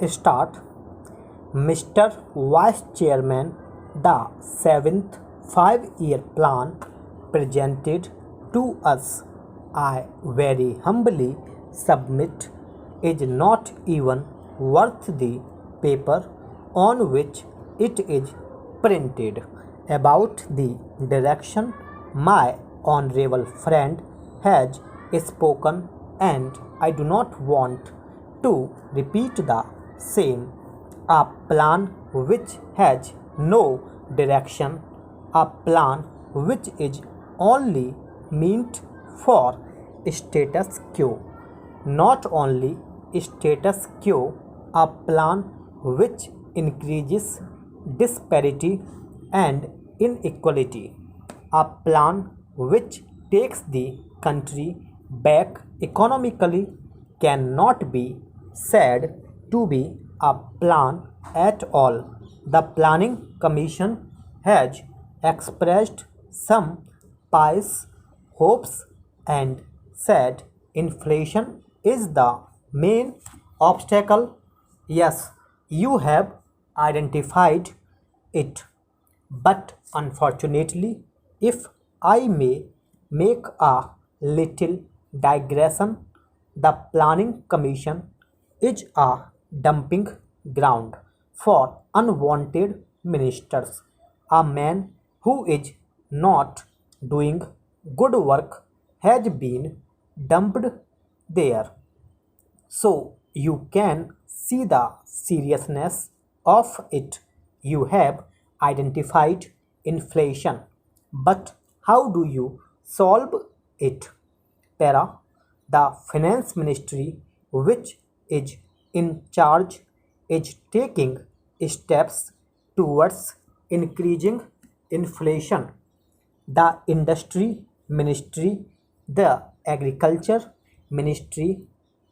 Start. Mr. Vice Chairman, the seventh five-year plan presented to us, I very humbly submit, is not even worth the paper on which it is printed. About the direction my honorable friend has spoken, and I do not want to repeat the same. A plan which has no direction, a plan which is only meant for status quo. Not only status quo, a plan which increases disparity and inequality, a plan which takes the country back economically cannot be said to be a plan at all. The Planning Commission has expressed some pious hopes and said inflation is the main obstacle. Yes, you have identified it. But unfortunately, if I may make a little digression, the Planning Commission is a dumping ground for unwanted ministers. A man who is not doing good work has been dumped there. So you can see the seriousness of it. You have identified inflation, but how do you solve it? Para, the finance ministry, which is in charge, is taking steps towards increasing inflation. The industry ministry, the agriculture ministry,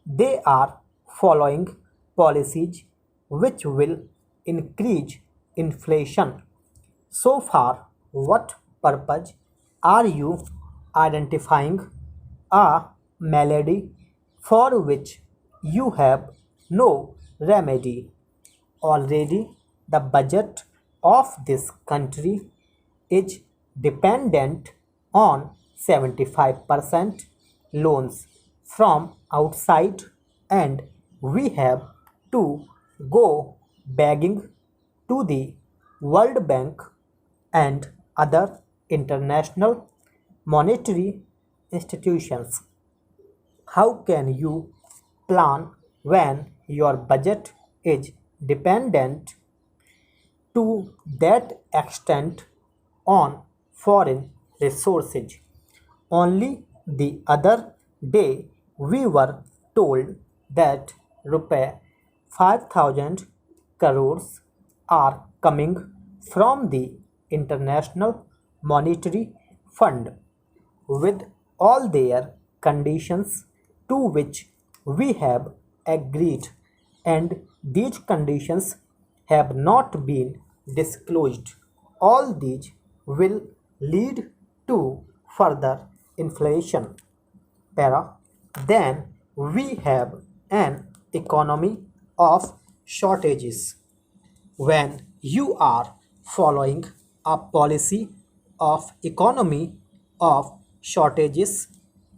they are following policies which will increase inflation. So far, what purpose are you identifying a malady for which you have no remedy? Already, the budget of this country is dependent on 75% loans from outside, and we have to go begging to the World Bank and other international monetary institutions. How can you plan when your budget is dependent to that extent on foreign resources? Only the other day we were told that Rupees 5,000 crores are coming from the International Monetary Fund with all their conditions to which we have agreed, and these conditions have not been disclosed. All these will lead to further inflation. Para. Then we have an economy of shortages. When you are following a policy of economy of shortages,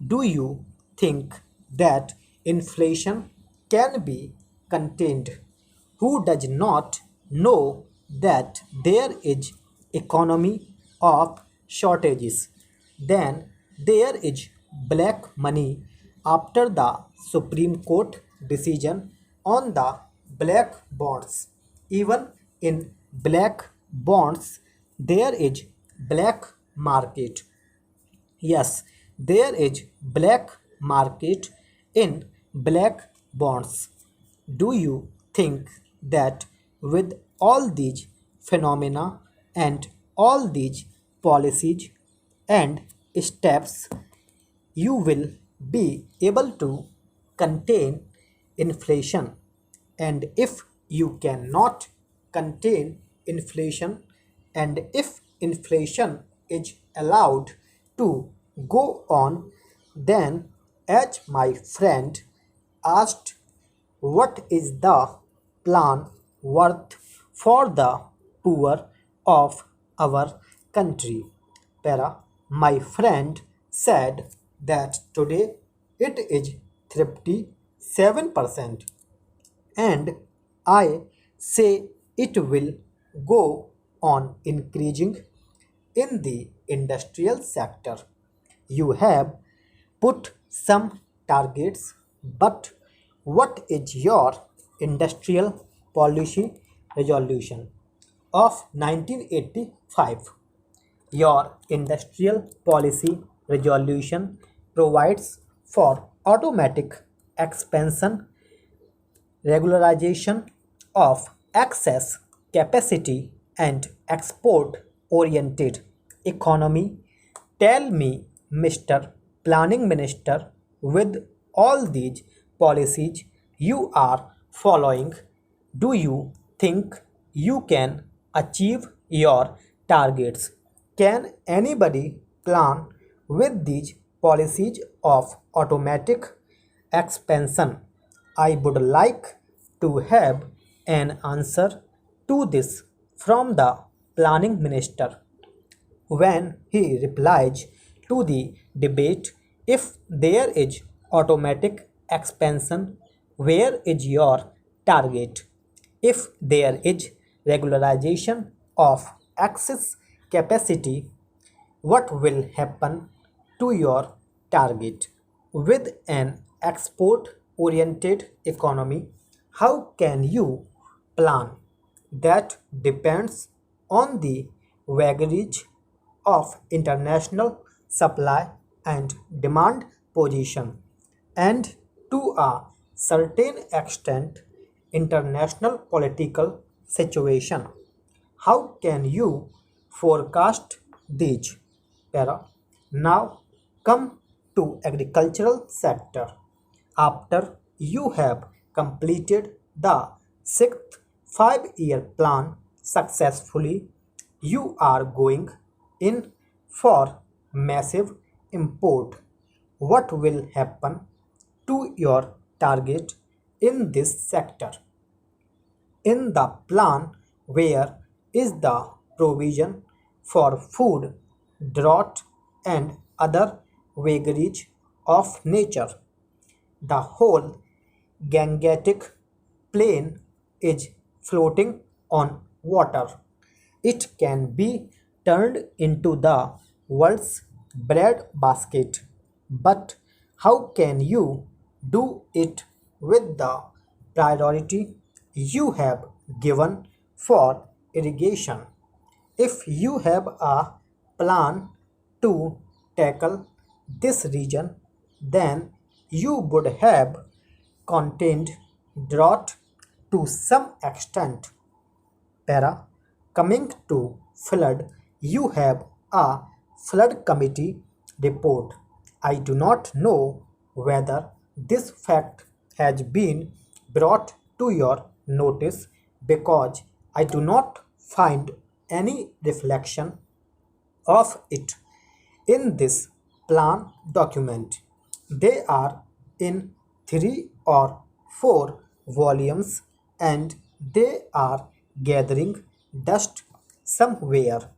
do you think that inflation can be contained? Who does not know that there is economy of shortages? Then there is black money after the Supreme Court decision on the black bonds. Even in black bonds, there is black market. Yes, there is black market in black bonds. Do you think that with all these phenomena and all these policies and steps, you will be able to contain inflation? And if you cannot contain inflation, and if inflation is allowed to go on, then, as my friend asked, what is the plan worth for the poor of our country. Para, my friend said that today it is 37% and I say it will go on increasing in the industrial sector. You have put some targets, but what is your industrial policy resolution of 1985? Your industrial policy resolution provides for automatic expansion, regularization of excess capacity, and export oriented economy. Tell me, Mr. Planning Minister, with all these policies you are following, do you think you can achieve your targets? Can anybody plan with these policies of automatic expansion? I would like to have an answer to this from the planning minister. When he replies to the debate, if there is automatic expansion, where is your target? If there is regularization of excess capacity, what will happen to your target? With an export oriented economy, how can you plan? That depends on the vagaries of international supply and demand position, and to a certain extent international political situation. How can you forecast these? Para. Now come to agricultural sector. After you have completed the sixth 5-year plan successfully, you are going in for massive import. What will happen to your target in this sector? In the plan, where is the provision for food, drought, and other vagaries of nature? The whole Gangetic plain is floating on water. It can be turned into the world's bread basket. But how can you do it with the priority you have given for irrigation? If you have a plan to tackle this region, then you would have contained drought to some extent. Para. Coming to flood, you have a flood committee report. I do not know whether this fact has been brought to your notice because I do not find any reflection of it in this plan document. They are in 3 or 4 volumes and they are gathering dust somewhere.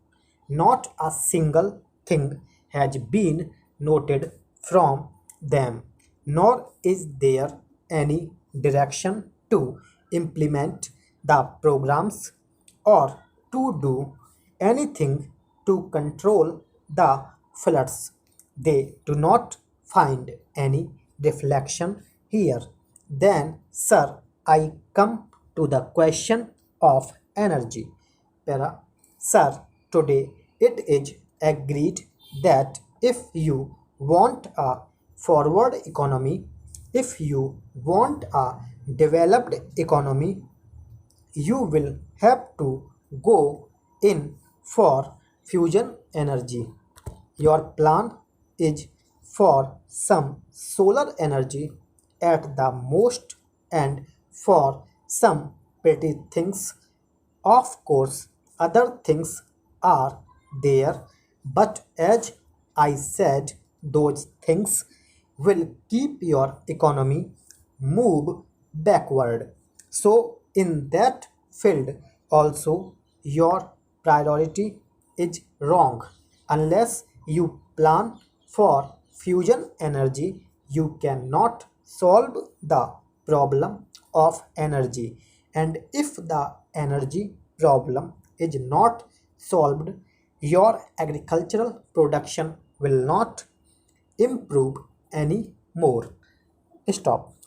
Not a single thing has been noted from them, nor is there any direction to implement the programs or to do anything to control the floods. They do not find any reflection here. Then, sir, I come to the question of energy. Para. Sir, today it is agreed that if you want a forward economy, if you want a developed economy, you will have to go in for fusion energy. Your plan is for some solar energy at the most and for some petty things. Of course, other things are there, but as I said, those things will keep your economy move backward. So in that field. Also, your priority is wrong. Unless you plan for fusion energy, you cannot solve the problem of energy. And if the energy problem is not solved, your agricultural production will not improve any more. Stop.